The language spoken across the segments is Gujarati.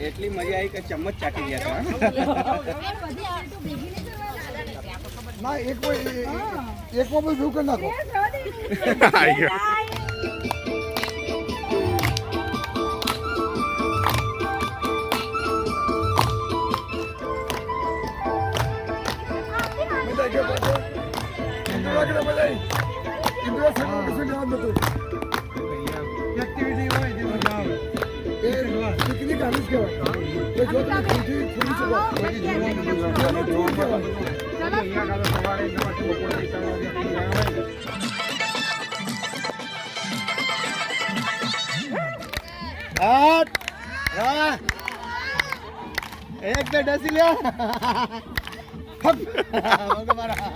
એટલી મજા આવી કે ચમ્મચ ચાટી ગયા ના એક મોબાઈલ ભૂખ નાખો પિકનિક આવી જ એક બે ડસી લ્યા મારા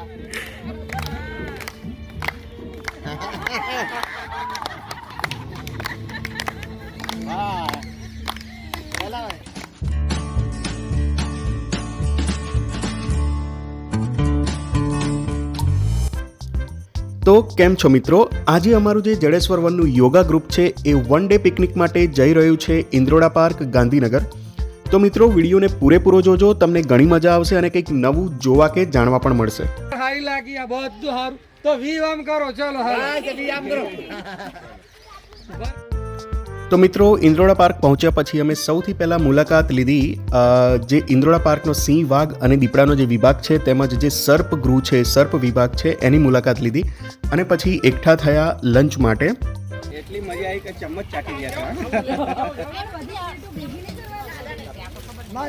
તો કેમ છો મિત્રો, આજે અમારું જે જડેશ્વર વનનું યોગા ગ્રુપ છે એ વન ડે પિકનિક માટે જઈ રહ્યું છે ઇન્દ્રોડા પાર્ક ગાંધીનગર. તો મિત્રો વિડીયોને પૂરેપૂરો જોજો, તમને ઘણી મજા આવશે અને કંઈક નવું જોવા કે જાણવા પણ મળશે. સારી લાગી આ બધું સારું તો વીમ કરો ચલો તો મિત્રો ઇન્દ્રોડા પાર્ક પહોંચ્યા પછી અમે સૌથી પહેલાં મુલાકાત લીધી જે ઇન્દ્રોડા પાર્કનો સિંહ, વાઘ અને દીપડાનો જે વિભાગ છે તેમજ જે સર્પ ગૃહ છે, સર્પ વિભાગ છે એની મુલાકાત લીધી અને પછી એકઠા થયા લંચ માટે. એટલી મજા આવી કે ચમ્મચ ચાટી ગયા ના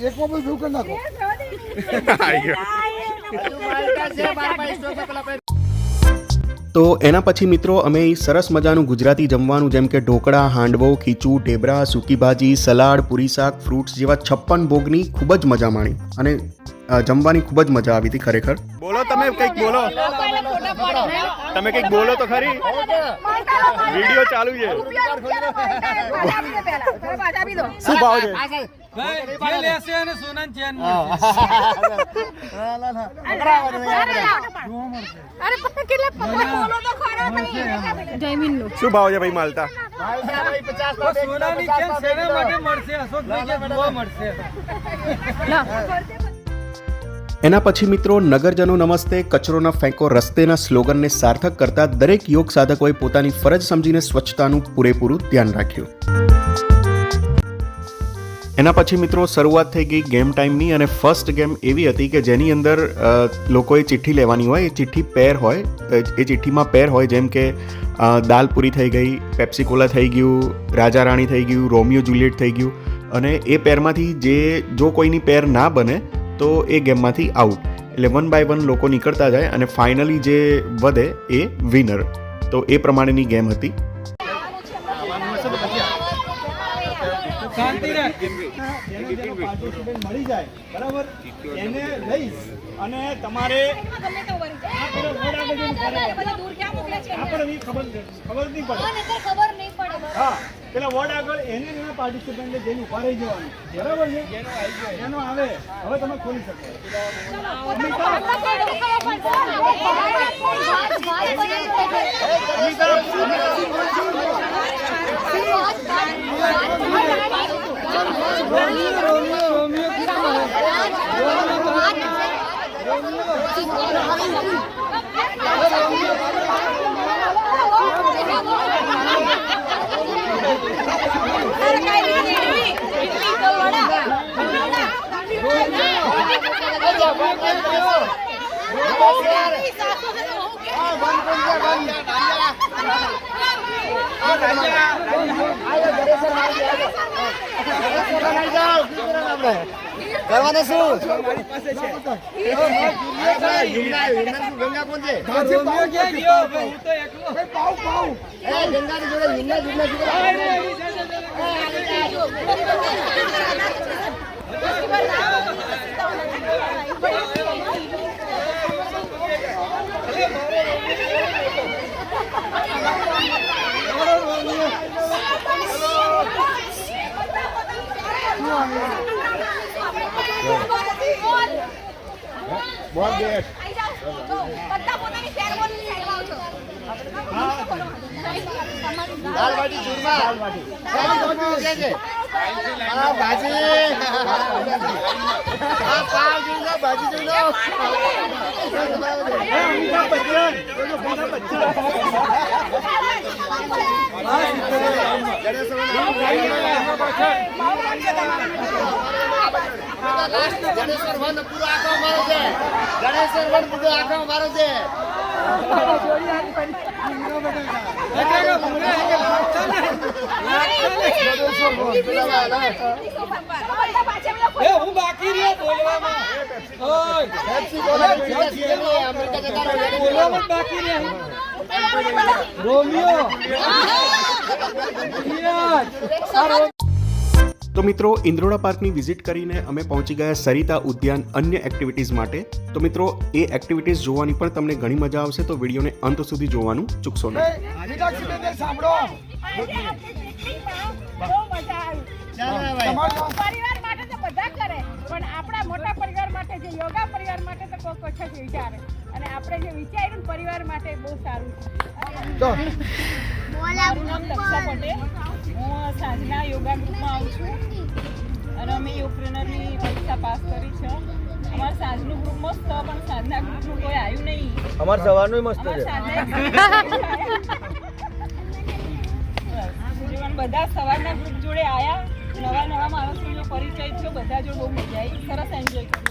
એક મોબાઈલ ભૂખ નાખો તો એના પછી મિત્રો અમે સરસ મજાનું ગુજરાતી જમવાનું જેમ કે ઢોકળા, હાંડવો, ખીચું, ઢેબરા, સૂકી ભાજી, સલાડ, પૂરી શાક, ફ્રૂટ્સ જેવા 56 ભોગની ખૂબ જ મજા માણી અને જમવાની ખૂબ જ મજા આવી હતી ખરેખર. બોલો તમે કંઈક બોલો, તમે કંઈક બોલો તો ખરી, વિડિયો ચાલુ છે. શું ભાવ છે? શું ભાવ છે ભાઈ માલતા? એના પછી મિત્રો નગરજનો નમસ્તે, કચરો ન ફેંકો રસ્તેના સ્લોગનને સાર્થક કરતા દરેક યોગ સાધકોએ પોતાની ફરજ સમજીને સ્વચ્છતાનું પૂરેપૂરું ધ્યાન રાખ્યું. એના પછી મિત્રો શરૂઆત થઈ ગઈ ગેમ ટાઈમની અને ફર્સ્ટ ગેમ એવી હતી કે જેની અંદર લોકોએ ચિઠ્ઠી લેવાની હોય. એ ચિઠ્ઠી પેર હોય, એ ચિઠ્ઠીમાં પેર હોય જેમ કે દાલ પૂરી થઈ ગઈ, પેપ્સી કોલા થઈ ગયું, રાજા રાણી થઈ ગયું, રોમિયો જુલિયટ થઈ ગયું અને એ પેરમાંથી જો કોઈની પેર ના બને તો એ ગેમમાંથી આઉટ. એટલે 1 બાય 1 લોકો નીકળતા જાય અને ફાઇનલી જે વધે એ વિનર. તો એ પ્રમાણેની ગેમ હતી. મળી જાય બરાબર, એને લઈશ અને તમારે ખબર નહીં પડે. હા, પેલા વોર્ડ આગળ એને પાર્ટિસિપન્ટ જેને ઉભા રહી જવાનું બરાબર છે. જેનો આવે હવે તમે ખોલી શકો. કરવાને શું મારી પાસે છે ગંગા કોણ છે? રોમિયો ક્યાં ગયો ભાઈ? હું તો એકલો પાઉ એ ગંગાની જોડે હિન્ના બોલ ગેટ પત્તા પોતાની શેર બોલની સાઈડમાં આવજો. દાલ બાટી ચૂરમા, દાલ બાટી છે અમિતાભ બચ્ચન બોલો, અમિતાભ ગણેશ્વર વન પૂરો આખો મારો છે. ગણેશ્વર વન પૂરો આખો મારો છે. એ હું બાકી રહ્યો બોલવામાં. ઓય, બોલવામાં જ બાકી રહ્યો. રોમિયો તો મિત્રો ઇન્દ્રોડા પાર્કની વિઝિટ કરીને અમે પહોંચી ગયા સરિતા ઉદ્યાન અન્ય એક્ટિવિટીઝ માટે. તો મિત્રો એ એક્ટિવિટીઝ જોવાની પણ તમને ઘણી મજા આવશે, તો વિડીયોને અંત સુધી જોવાનું ચૂકશો નહીં. સાંભળો પરિવાર માટે તો બધા કરે, પણ આપણા મોટા પરિવાર માટે, જે યોગા પરિવાર માટે તો કોઈ ઓછા જ વિચારે, અને આપણે જે વિચાર્યું ને પરિવાર માટે બહુ સારું છે. મારું નામ દક્ષા પટેલ, હું સાંજના યોગા ગ્રુપમાં આવું છું અને અમે યોગ ટ્રેનરની પરીક્ષા પાસ કરી છે. અમારું સાંજનું ગ્રુપ મસ્ત, પણ સાંજના ગ્રુપનું કોઈ આવ્યું નહીં. અમાર સવારનું મસ્ત છે. બધા સવારના ગ્રુપ જોડે આયા, નવા નવા માણસોનો પરિચય થયો, બધા જોડે બહુ મજા આવી, સરસ એન્જોય કર્યું.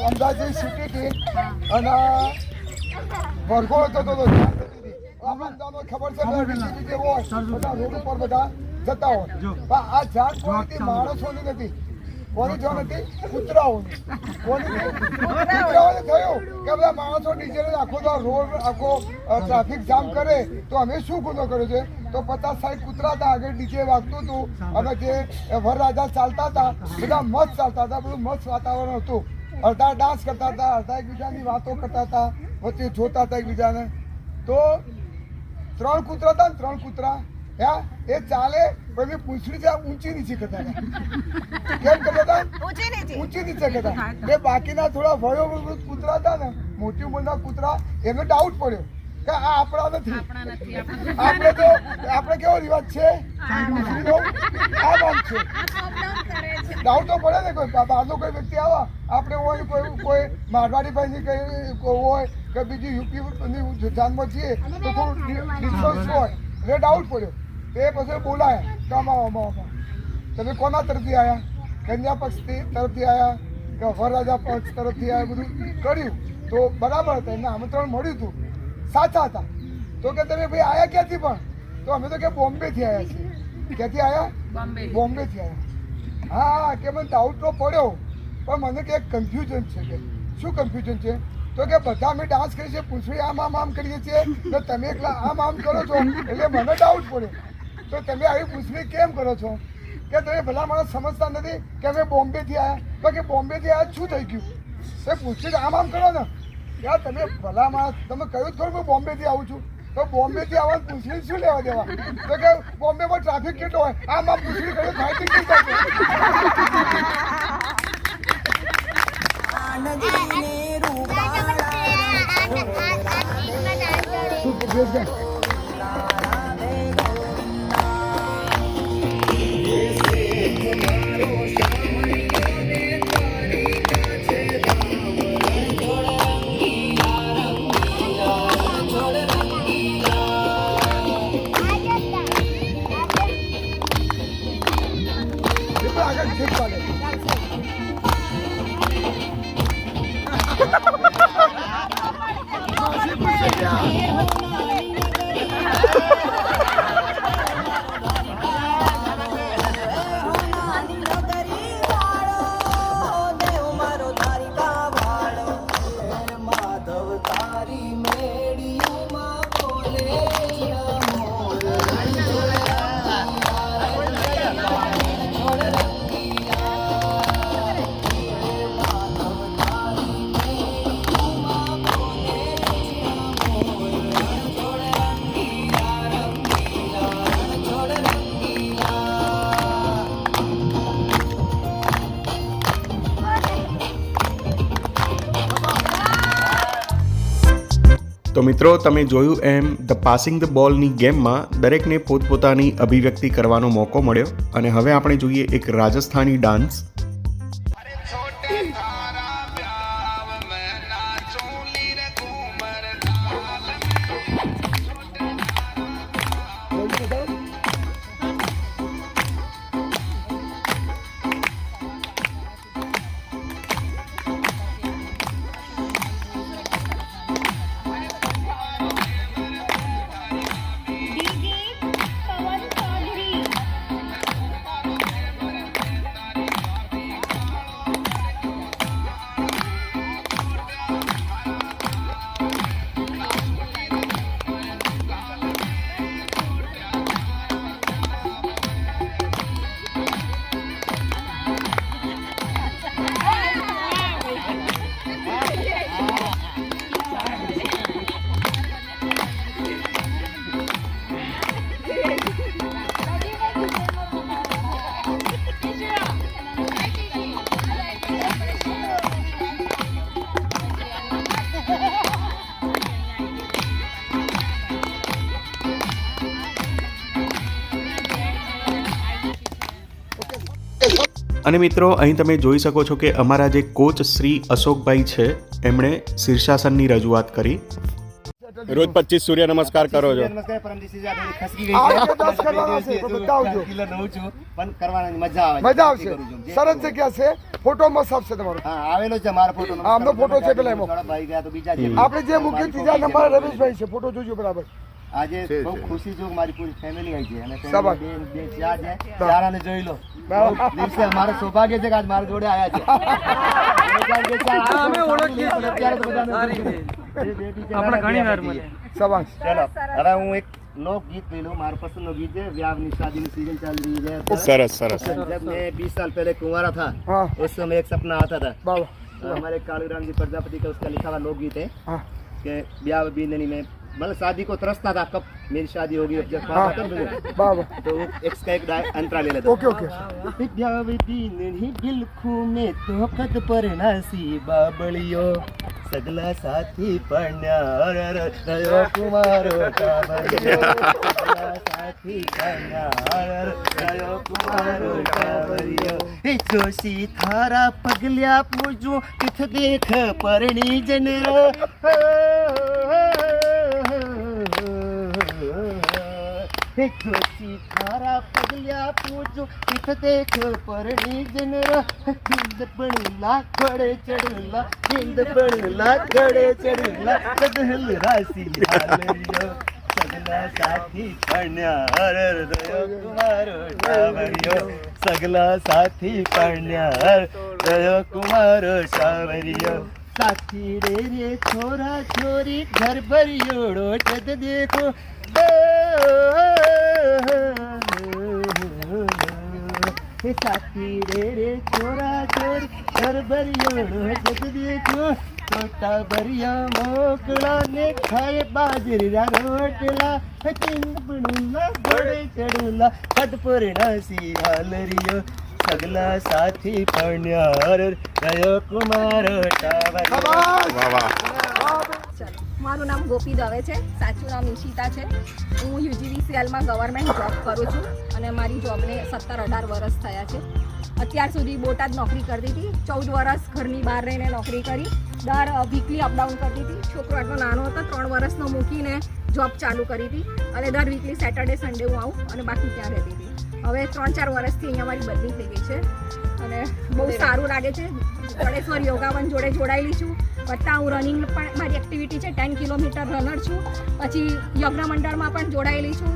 અંદાજે સીટી હતી અને વર્ગો હતો તો આપણને ખબર છે સીટી જેવો હોય બધા રોડ ઉપર બધા જતા હોય, પણ આ જાત કોઈથી માણસોની નથી, કોની જો નથી કૂતરાઓની. કૂતરાઓને થયું કે બધા માણસો નીચે આખો રોડ આખો ટ્રાફિક જામ કરે તો અમે શું ગુનો કર્યો છે? તો 50-60 કૂતરા હતા, આગળ ડીજે વાગતું હતું અને જે વરરાજા ચાલતા હતા બધા મસ્ત ચાલતા હતા, બધું મસ્ત વાતાવરણ હતું. અડધા ડાન્સ કરતા હતા, અડધા એકબીજાની વાતો કરતા હતા, વચ્ચે જોતા હતા એકબીજાને. તો 3 કૂતરા હતા ને 3 કૂતરા એ ચાલે પછી પૂંછડી છે ઊંચી નીચે કરતા હતા. કેમ કરતા હતા? ઊંચી નીચે કરતા. એ બાકીના થોડા વયોવૃદ્ધ કૂતરા હતા ને, મોટી ઉંમરના કૂતરા, એમને ડાઉટ પડ્યો કે આ આપણા નથી. આપણે કેવો રિવાજ છે? આ નામ છે. ડાઉટ તો પડે ને, કોઈ બહારનો કોઈ વ્યક્તિ આવા આપણે હોય, કોઈ મારવાડી ભાઈની હોય કે બીજી યુપીની જાનમાં છીએ તો થોડું ડિસ્ટન્સ હોય એટલે ડાઉટ પડ્યો. તે પછી બોલાયા કે આમાં તમે કોના તરફથી આવ્યા? કન્યા પક્ષ તરફથી આવ્યા કે વરરાજા પક્ષ તરફથી આવ્યા? બધું કર્યું તો બરાબર હતા, એમને આમંત્રણ મળ્યું હતું, સાચા હતા. તો કે તમે ભાઈ આવ્યા ક્યાંથી? પણ તો અમે તો કે બોમ્બેથી આવ્યા છીએ. ક્યાંથી આવ્યા? બોમ્બેથી આવ્યા. હા, કે મને ડાઉટ તો પડ્યો, પણ મને કે કન્ફ્યુઝન છે. કે શું કન્ફ્યુઝન છે? તો કે બધા અમે ડાન્સ કરીએ છીએ, પૂછડી આમ કરીએ છીએ, તો તમે એકલા આમ કરો છો, એટલે મને ડાઉટ પડ્યો. તો તમે આવી પૂછડી કેમ કરો છો? કે તમે ભલા માણસ સમજતા નથી કે અમે બોમ્બેથી આવ્યા. તો કે બોમ્બેથી આવ્યા શું થઈ ગયું? તો પૂછડી આમ કરો ને. યાર તમે ભલા માણસ, તમે કહ્યું થોડું હું બોમ્બેથી આવું છું, તો બોમ્બેથી આવવાનું પૂછડી શું લેવા દેવા? તો કે બોમ્બેમાં ટ્રાફિક કેટલો હોય, આમ પૂછડી કર્યું થાય છે. તો મિત્રો તમે જોયું એમ ધ પાસિંગ ધ બોલની ગેમમાં દરેકને પોતપોતાની અભિવ્યક્તિ કરવાનો મોકો મળ્યો અને હવે આપણે જોઈએ એક રાજસ્થાની ડાન્સ. અને મિત્રો અહીં તમે જોઈ શકો છો કે અમારા જે કોચ શ્રી અશોકભાઈ છે એમણે શીર્ષાસનની રજૂઆત કરી. રોજ 25 સૂર્ય નમસ્કાર કરો છો. નમસ્કાર પરમ દિવસે આ થોડી ખસકી ગઈ આ છે. રીતે 10 કરવાના છે, તો બતાવજો. કિલો નવું છું પણ કરવાની મજા આવે. મજા આવશે. સરસ જગ્યા છે. ફોટો મસ્ત આવશે તમારો. હા આવેલો છે મારો ફોટો. આમનો ફોટો છે પેલા એમાં. થોડા ભાઈ ગયા તો બીજા છે. આપણે જે મૂકી ત્રીજા નંબર રમેશભાઈ છે. ફોટો જોજો બરાબર. આજે બહુ ખુશી છું મારી પૂરી ફેમિલી આવી છે અને શાબાશ. બે ચાર છે ચારાને જોઈ લો. દિવસે અમારું સૌભાગ્ય છે કે આજ મારા જોડે આયા છે. અમે ઓળખીએ છીએ. અત્યારે તો બધાને આપણે ઘણી વાર મળે. શાબાશ. ચલો હવે હું એક લોકગીત લઈ લઉં. મારું પસંદનું ગીત છે. વ્યાહની શાદીની सीजन चल रही है. સરસ સરસ. जब मैं 20 साल पहले कुंवारा था हाँ. उस समय एक सपना आता था. बाबा. हमारे कालूराम जी प्रजापति का उसका लिखा हुआ लोकगीत है हाँ. कि ब्याह बींदनी में मतलब शादी को तरसता था कब मेरी शादी होगी अब जब हाँ. बाबा. तो एक का एक अंतरा ले लेता. Okay okay. ब्याह बींदनी बिलखू में तो कद पर नासी बाबलियो सगला साथी पण्या कुमारो टावरियो सगला साथी पण्या कुमारो टावरियो हे जोशी थारा पगल्या पूजो किथ देख परणी जनरो हे जोशी थारा पगल्या पूजो किथ देख परणी जनरो हिंद बनला घोड़े चढ़ला हिंद बनला घोड़े चढ़ला सगल राशि हालरियो सगला साथी पण्या हृदय कुमारो टावरियो सगला साथी पण्या हृदय कुमारो सावरियो साथी रे रे छोरा छोरी घर भरियोड़ो जद देखो हे साथी रे छोरा छोरी घर भरियोड़ो जद देखो छोटा भरिया मोकड़ा ने खाए बाजरा रोटला चिंद बड़ूला घोड़े चढ़ूला खट पर नासी हालरियो सगला साथी पण्या रयो कुमार મારું નામ ગોપી દવે છે. સાચું નામ ઈશિતા છે. હું UGVCLમાં ગવર્મેન્ટ જોબ કરું છું અને મારી જોબને 17-18 વર્ષ થયા છે. અત્યાર સુધી બોટાદ નોકરી કરતી હતી. 14 વર્ષ ઘરની બહાર રહીને નોકરી કરી. દર વીકલી અપડાઉન કરતી હતી. છોકરો આટલો નાનો હતો 3 વર્ષનો મૂકીને જોબ ચાલુ કરી હતી અને દર વીકલી સેટરડે સન્ડે હું આવું અને બાકી ત્યાં રહેતી હતી. હવે 3-4 વર્ષથી અહીંયા મારી બદલી થઈ ગઈ છે અને બહુ સારું લાગે છે. ગણેશ્વર યોગાવન જોડે જોડાયેલી છું. વત્તા હું રનિંગ પણ મારી એક્ટિવિટી છે. 10 કિલોમીટર રનર છું. પછી યજ્ઞ મંડળમાં પણ જોડાયેલી છું.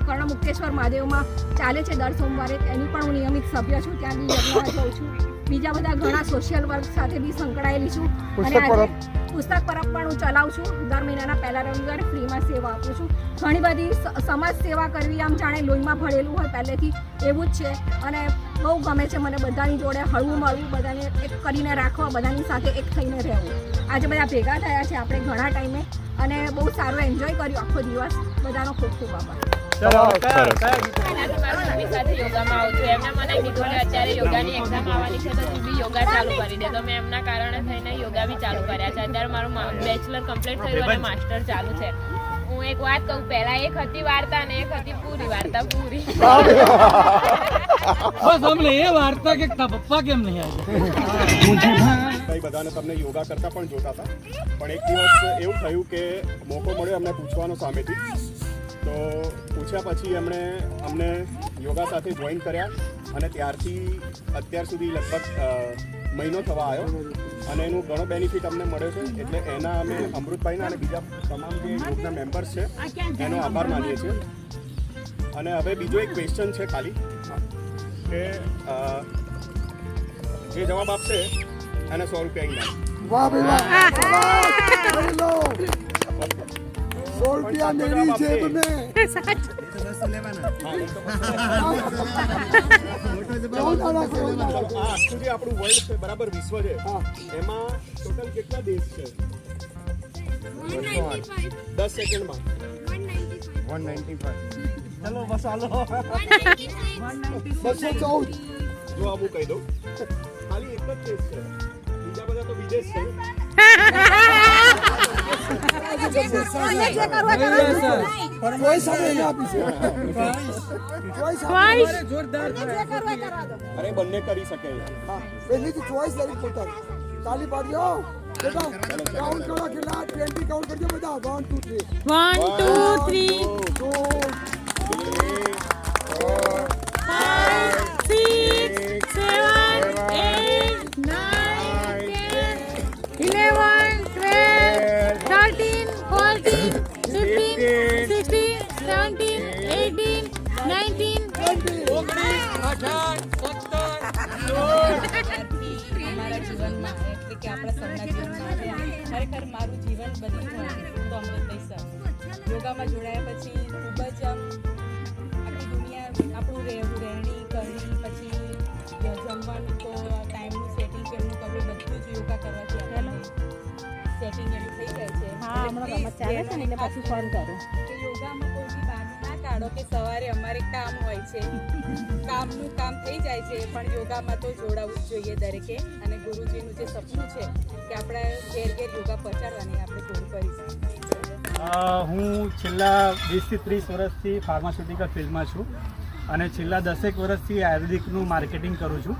કર્ણમુક્તેશ્વર મહાદેવમાં ચાલે છે દર સોમવારે, એની પણ હું નિયમિત સભ્ય છું. ત્યાં બી યજ્ઞમાં જાઉં છું. બીજા બધા ઘણા સોશિયલ વર્ક સાથે બી સંકળાયેલી છું. અને આજે પુસ્તક પરબ પણ હું ચલાવું છું. દર મહિનાના પહેલા રવિવારે ફ્રીમાં સેવા આપું છું. ઘણી બધી સમાજ સેવા કરવી આમ જાણે લોહીમાં ભળેલું હોય પહેલેથી એવું જ છે અને બહુ ગમે છે મને બધાની જોડે હળવું મળવું, બધાને એક કરીને રાખવા, બધાની સાથે એક થઈને રહેવું. આજે બધા ભેગા થયા છે આપણે ઘણા ટાઈમે અને બહુ સારું એન્જોય કર્યું આખો દિવસ. બધાનો ખૂબ ખૂબ આભાર. એનાથી મારા મમ્મી સાથે યોગામાં આવું છું. એમને મને કીધું કે અત્યારે યોગાની એક્ઝામ આવવાની છે તો તું બી યોગા ચાલુ કરી દે. તો મેં એમના કારણે થઈને યોગા બી ચાલુ કર્યા છે. અત્યારે મારું બેચલર કમ્પ્લીટ થયું અને માસ્ટર ચાલુ છે. હું એક વાત કહું, પહેલા એક હતી વાર્તા અને એક હતી પૂરી વાર્તા પૂરી. બસ અમને એ વાર્તા કે પપ્પા કેમ નહીં ભાઈ બધાને તમને યોગા કરતા પણ જોતા હતા, પણ એક દિવસ એવું થયું કે મોકો મળ્યો અમને પૂછવાનો સામેથી. તો પૂછ્યા પછી એમણે અમને યોગા સાથે જોઈન કર્યા અને ત્યારથી અત્યાર સુધી લગભગ મહિનો થવા આવ્યો અને એનું ઘણો બેનિફિટ અમને મળ્યો છે. એટલે એના અમે અમૃતભાઈના અને બીજા તમામ જે ગ્રુપના મેમ્બર્સ છે એનો આભાર માનીએ છીએ. અને હવે બીજો એક ક્વેશ્ચન છે ખાલી કે જે જવાબ આપશે એને 100 રૂપિયા ઇનામ. વાહ ભાઈ વાહ, 100 રૂપિયા મેળવી છે તમે. આખું જે આપણું વર્લ્ડ છે બરાબર, વિશ્વ છે, એમાં ટોટલ કેટલા દેશ છે? 10 સેકન્ડમાં 195. ચલો બસ હાલો 214. જો આવું કહી દઉં, ખાલી એક જ દેશ છે, બીજા બધા તો વિદેશ છે. કોઈ સામે એને આપી છે. કોઈ સામે જોરદાર અરે બંને કરી શકે. હા, પહેલીથી ચોઈસ લેવી પોતાની. તાલી પાડજો બેટા. કાઉન્ટ કરો કેટલા? 20 કાઉન્ટ કરજો બધા. 1 2 3 અમારા જીવનમાં એટલે કે આપણા સૌના જીવનમાં આવ્યા. ખરેખર મારું જીવન બદલી હોય તો અમૃતભાઈ સર. યોગામાં જોડાયા પછી ખૂબ જ આખી દુનિયા, આપણું રહેણી કરણી, પછી જમવાનું તો ટાઈમનું સેટિંગ કેમનું કરવું, બધું જ યોગા કરવાથી આપણને સેટિંગ એનું થઈ જાય છે. પછી ફોન કરો કે યોગામાં કોઈ બી બહાનું ના કાઢો કે સવારે અમારે કામ હોય છે, કામનું કામ થઈ જાય છે, પણ યોગામાં તો જોડાવું જ જોઈએ દરેકે. અને ગુરુજીનું જે સપનું છે કે આપણે ઘેર ઘેર યોગા પહોંચાડવાની આપણે પૂરું કરીશું. હું છેલ્લા 20 થી 30 વર્ષથી ફાર્માસ્યુટિકલ ફિલ્ડમાં છું અને છેલ્લા 10 વર્ષથી આયુર્વેદિકનું માર્કેટિંગ કરું છું.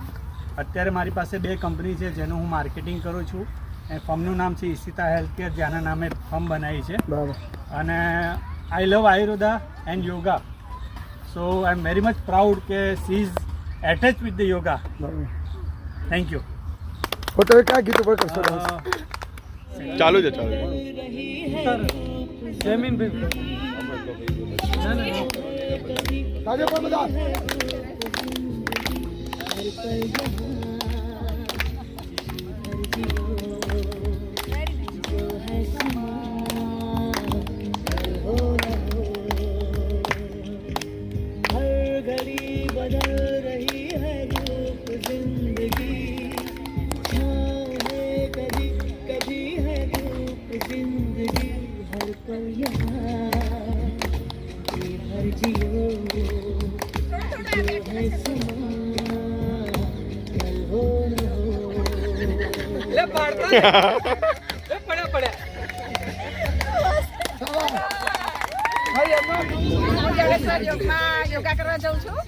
અત્યારે મારી પાસે 2 કંપની છે જેનું હું માર્કેટિંગ કરું છું. એ ફર્મનું નામ છે ઈશિતા હેલ્થકેર, જેના નામે ફર્મ બનાવી છે. અને I love Ayurveda and yoga. So I am very much proud કે she is attach with the yoga. Thank you. તમે કયા ગીત ઉપર કરશો? ચાલુ છે ચાલુ. જમીન ભાઈ તાજો પર બધા. યોગા કરવા જાઉં છું.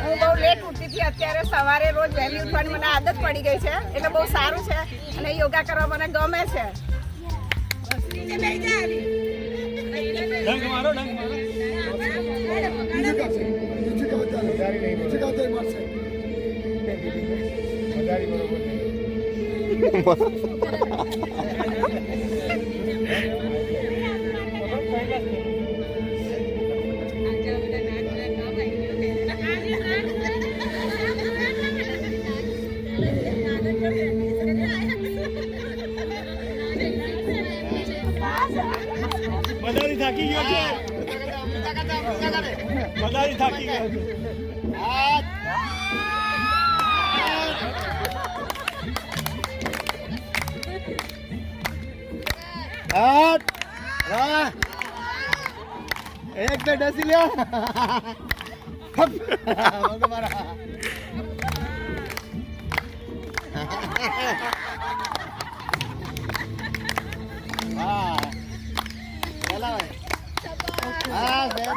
હું બહુ લેટ ઉઠતી હતી, અત્યારે સવારે રોજ વહેલી ઉઠવાની મને આદત પડી ગઈ છે, એટલે બહુ સારું છે અને યોગા કરવા મને ગમે છે. બધાથી થાકી ગયો છે. બધાથી થાકી ગયો છે. એક બે ડસી લ્યો મારા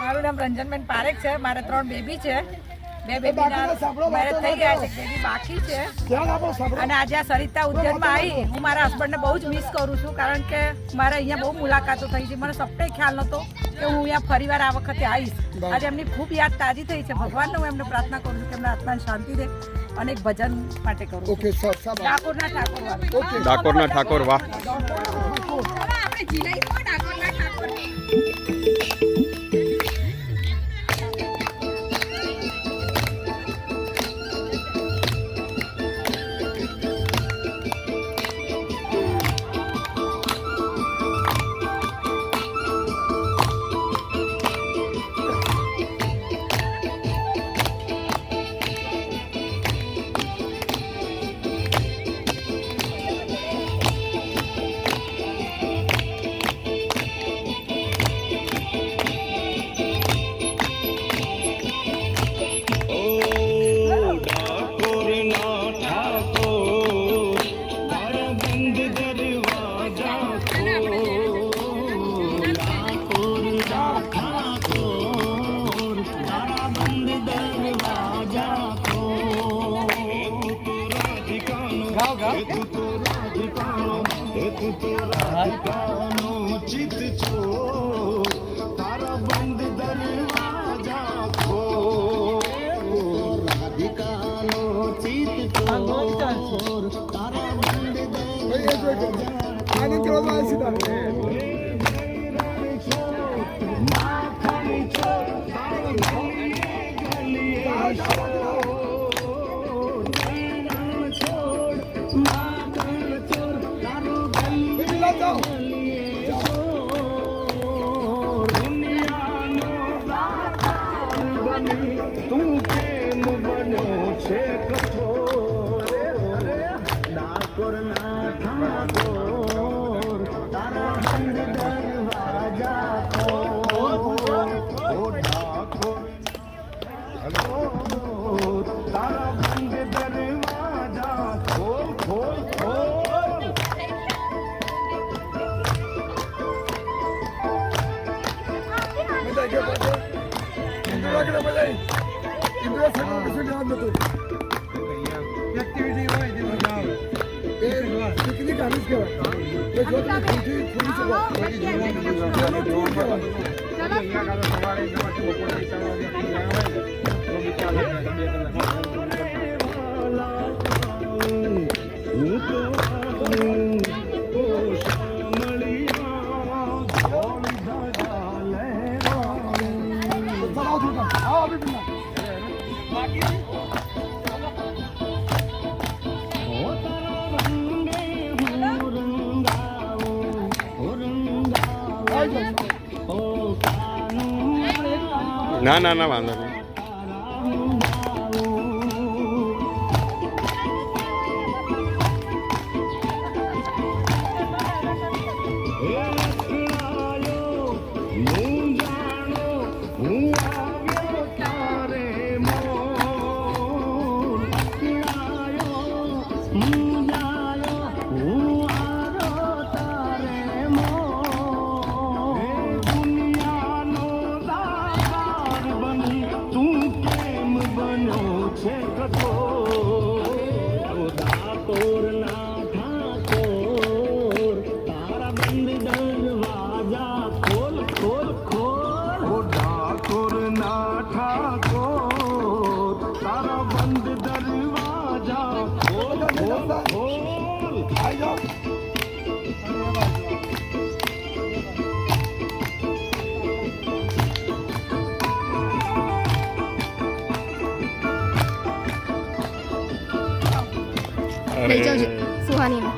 મારું નામ રંજનબેન પારેખ છે. મારે 3 બેબી છે. 2 બેબીના મેરેજ થઈ ગયા છે, બેબી બાકી છે. અને આજે આ સરિતા ઉદ્યાનમાં આવી હું મારા હસબન્ડને બહુ જ મિસ કરું છું, કારણ કે મારે અહીંયા બહુ મુલાકાતો થઈ છે. મને સપને ખ્યાલ નહોતો કે હું અહીંયા ફરીવાર આ વખતે આવીશ. આજે એમની ખૂબ યાદ તાજી થઈ છે. ભગવાનને હું એમને પ્રાર્થના કરું છું કે એમના આત્માને શાંતિ દે અને એક ભજન માટે કરું છું. ડાકોરના ઠાકોર ડાકોરના ઠાકોર, વાહ. આપણે જીલાઈમાં ડાકોરના ઠાકોર ના ના ના વાંધો નહીં. લઈ જાઉં સુહાનીને.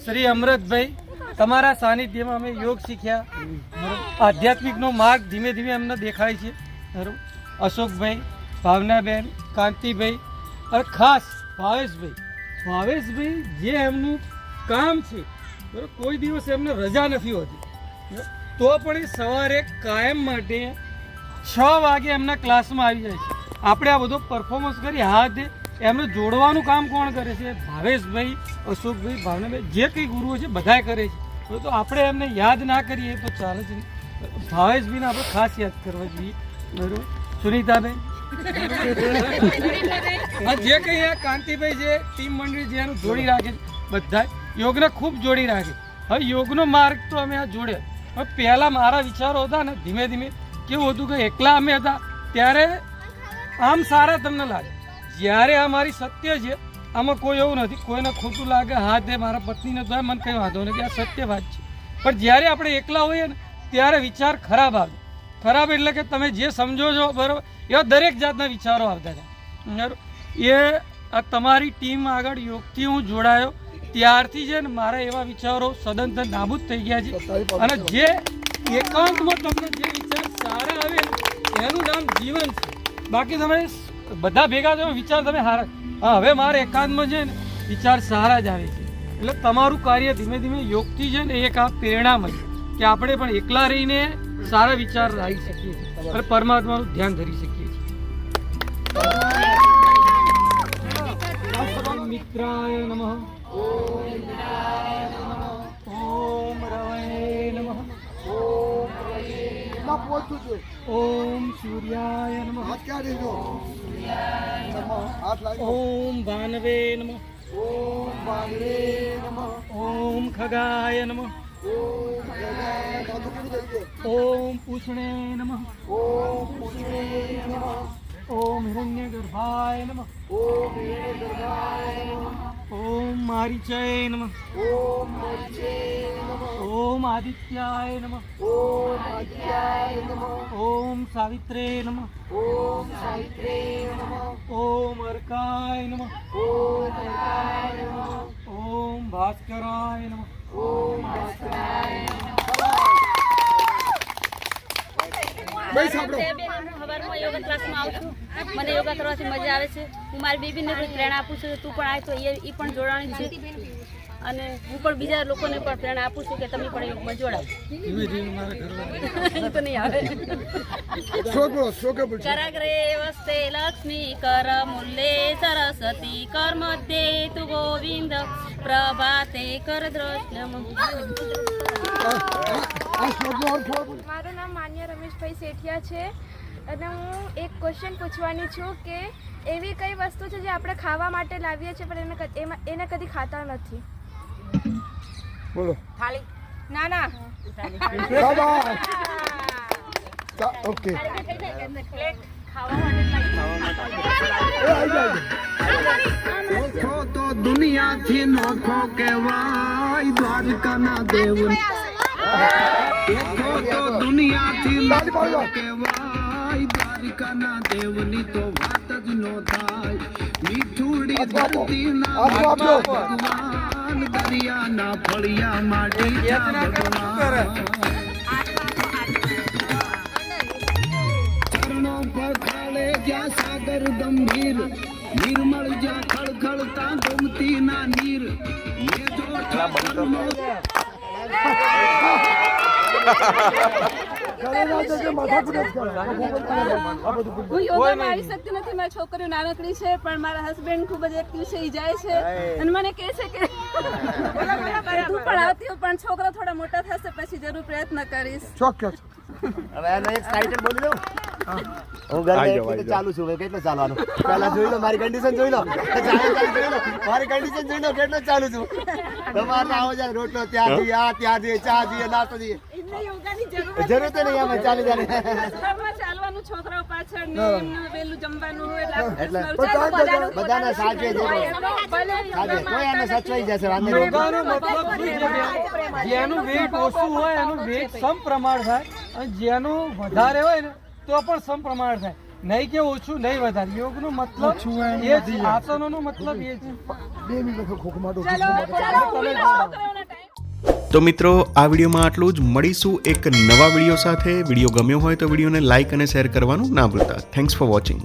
શ્રી અમૃતભાઈ, તમારા સાનિધ્યમાં અમે યોગ શીખ્યા. આધ્યાત્મિકનો માર્ગ ધીમે ધીમે અમને દેખાય છે. બરાબર. અશોકભાઈ, ભાવનાબેન, કાંતિભાઈ અને ખાસ ભાવેશભાઈ જે એમનું કામ છે, બરાબર, કોઈ દિવસ એમને રજા નથી હોતી, તો પણ એ સવારે કાયમ માટે 6 વાગે એમના ક્લાસમાં આવી જાય છે. આપણે આ બધો પરફોર્મન્સ કરી હાથ એમનું જોડવાનું કામ કોણ કરે છે? ભાવેશભાઈ, અશોકભાઈ, ભાવનાભાઈ, જે કંઈ ગુરુઓ છે બધાએ કરે છે. તો આપણે એમને યાદ ના કરીએ તો ચાલે છે. ભાવેશભાઈને આપણે ખાસ યાદ કરવા જોઈએ. બરાબર. સુનીતાબેન, જે કંઈ આ કાંતિભાઈ જે ટીમ મંડળી જે એનું જોડી રાખે છે, બધા યોગને ખૂબ જોડી રાખે. હવે યોગનો માર્ગ તો અમે આ જોડે. હવે પહેલાં મારા વિચારો હતા ને, ધીમે ધીમે કેવું હતું કે એકલા અમે હતા ત્યારે આમ સારા તમને લાગે. જ્યારે આ મારી સત્ય છે, આમાં કોઈ એવું નથી, કોઈને ખોટું લાગે, હા તે મારા પત્નીને તો મને કંઈ વાંધો નથી, આ સત્ય વાત છે. પણ જ્યારે આપણે એકલા હોઈએ ને ત્યારે વિચાર ખરાબ આવે. ખરાબ એટલે કે તમે જે સમજો છો, બરાબર, એવા દરેક જાતના વિચારો આવતા હતા. બરાબર. એ આ તમારી ટીમ આગળ યોગથી હું જોડાયો ત્યારથી છે ને મારા એવા વિચારો સદંતર નાબૂદ થઈ ગયા છે. અને જે એકાંતમાં તમને જે વિચાર સારા આવે એનું નામ જીવન છે. બાકી તમે બધા ભેગા થયો વિચાર તમે હારા. હા, હવે મારે એકાંતમાં છે ને વિચાર સારા જ આવે છે. એટલે તમારું કાર્ય ધીમે ધીમે યોગથી છે ને એક આ પ્રેરણામય કે આપણે પણ એકલા રહીને સારા વિચાર લાવી શકીએ છીએ અને પરમાત્માનું ધ્યાન ધરી શકીએ છીએ. મિત્રાય નમઃ. ઓમ રવૈ નમઃ. ઓમ સૂર્યાય નમઃ. ઓમ ભાનવે નમઃ. ઓમ ખગાય નમઃ. ઓમ પૂષણે નમઃ. ઓમ હિરણ્યગર્ભાય નમઃ. ઓમ મારીચાય નમઃ. ઓમ આદિત્યાય નમઃ. ઓમ સાવિત્રે નમઃ. ઓમ અર્કાય નમઃ. ઓમ ભાસ્કરાય નમઃ. સવારમાં યોગા ક્લાસમાં આવું છું. મને યોગા કરવાથી મજા આવે છે. હું મારી બેબીને પણ પ્રેરણા આપું છું. તું પણ આવે તો એ પણ જોડાણી છે. અને હું પણ બીજા લોકોને પણ પ્રેરણા આપું છું કે તમે પણ યોગમાં જોડાવ. તો નહીં આવે. કરાગ્રે વસ્તે લક્ષ્મી કર મૂલ્યે સરસ્વતી કર મધ્યે તુ ગોવિંદ પ્રભાતે કર દ્રષ્ટમ. મારું નામ માન્ય રમેશભાઈ સેઠિયા છે અને હું એક ક્વેશ્ચન પૂછવાની છું કે એવી કઈ વસ્તુ છે જે આપણે ખાવા માટે લાવીએ છીએ પણ એને કદી ખાતા નથી? બોલો. થાળી. ના ના. ઓકે. તો દુનિયાથી નોખો કહેવાય દ્વારકાના દેવ. તો દુનિયાથી નોખો કહેવાય દ્વારકાના દેવની તો વાત જ નો થાય. મીઠુડી ધરતીના ભગવાન દરિયાના ફળિયા માટે ચરણો પર ખાલે જ્યાં સાગર ગંભીર નિર્મળ જ્યાં ખળખળતા ગોમતી ના નીર. ઘરે ના જશે, માથાકૂટ જ કરે. આ બધું હું યોગામાં આવી શકતી નથી, મારી છોકરીઓ નાનકડી છે, પણ મારા હસબન્ડ ખૂબ જ એક્ટિવ છે, ઈ જાય છે અને મને કહે છે કે તું પણ આવતી હો, પણ છોકરા થોડા મોટા થશે પછી જરૂર પ્રયત્ન કરીશ. ચોક્કસ. હવે આનો એક ટાઇટલ બોલી દઉં. હું ઘરે એકલી તો ચાલુ છું. હવે કેટલો ચાલવાનું પહેલા જોઈ લો, મારી કન્ડિશન જોઈ લો, જોઈ લો મારી કન્ડિશન જોઈ લો, કેટલો ચાલુ છું. તમારે આવો જાય રોટલો ત્યાંથી આ ત્યાંથી ચા જોઈએ, નાસ્તો જોઈએ, યોગાની જરૂર જરૂર તો નહીં. આમાં ચાલી ચાલી ચાલવાનું, છોકરાઓ પાછળ ને એમનું વહેલું જમવાનું હોય એટલે એટલે બધાને સાચવે છે, કોઈ એને સચવાઈ જશે, વાંધો નહીં. યોગાનો મતલબ શું છે? જેનું વેટ ઓછું હોય એનું વેટ સમપ્રમાણ થાય, અને જેનું વધારે હોય ને તો પણ સમપ્રમાણ થાય, નહીં કે ઓછું નહીં વધારે. યોગનો મતલબ એ જ, આસનોનો મતલબ એ છે. 2 મિનિટ ખોખમાટો. તો મિત્રો આ વિડીયોમાં આટલું જ. મળીશું એક નવા વિડીયો સાથે. વિડીયો ગમ્યો હોય તો વિડીયોને લાઇક અને શેર કરવાનું ના ભૂલતા. Thanks for watching.